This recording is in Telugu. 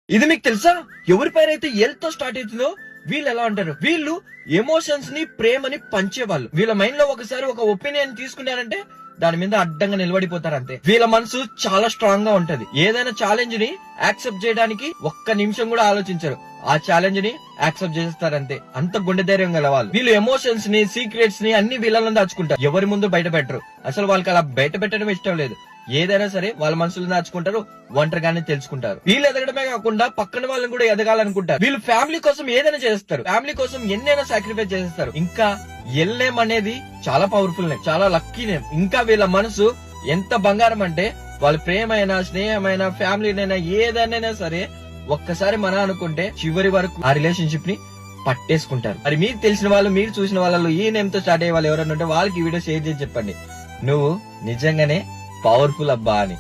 ఇది మీకు తెలుసా? ఎవరి పేరైతే ఎల్ తో స్టార్ట్ అవుతుందో వీళ్ళు ఎలా ఉంటారు? వీళ్ళు ఎమోషన్స్ ని, ప్రేమని పంచేవాళ్ళు. వీళ్ళ మైండ్ లో ఒకసారి ఒక ఒపీనియన్ తీసుకున్నారంటే దాని మీద అడ్డంగా నిలబడిపోతారు అంతే. వీళ్ళ మనసు చాలా స్ట్రాంగ్ గా ఉంటది. ఏదైనా ఛాలెంజ్ ని యాక్సెప్ట్ చేయడానికి ఒక్క నిమిషం కూడా ఆలోచించరు. ఆ ఛాలెంజ్ ని యాక్సెప్ట్ చేస్తారంతే. అంత గుండె ధైర్యం గల వాళ్ళు. వీళ్ళు ఎమోషన్స్ ని, సీక్రెట్స్ ని అన్ని వీళ్ళలో దాచుకుంటారు. ఎవరి ముందు బయట పెట్టరు. అసలు వాళ్ళకి అలా బయట పెట్టడం ఇష్టం లేదు. ఏదైనా సరే వాళ్ళ మనసులో దాచుకుంటారు, ఒంటరిగానే తెలుసుకుంటారు. వీళ్ళు ఎదగడమే కాకుండా పక్కన వాళ్ళని కూడా ఎదగాలనుకుంటారు. వీళ్ళు ఫ్యామిలీ కోసం ఏదైనా చేస్తారు. ఫ్యామిలీ కోసం ఎన్నైనా సాక్రిఫైస్ చేస్తారు. ఇంకా ఎల్ నేమ్ అనేది చాలా పవర్ఫుల్ నేమ్, చాలా లక్కీ నేమ్. ఇంకా వీళ్ళ మనసు ఎంత బంగారం అంటే వాళ్ళ ప్రేమైనా, స్నేహమైనా, ఫ్యామిలీనైనా ఏదైనా సరే ఒక్కసారి మన అనుకుంటే చివరి వరకు ఆ రిలేషన్షిప్ ని పట్టేసుకుంటారు. మరి మీకు తెలిసిన వాళ్ళు, మీరు చూసిన వాళ్ళలో ఈ నేమ్ తో స్టార్ట్ అయ్యే వాళ్ళు ఎవరైనా ఉంటే వాళ్ళకి ఈ వీడియో షేర్ చేసి చెప్పండి, నువ్వు నిజంగానే పవర్ఫుల్ అబ్బా అని.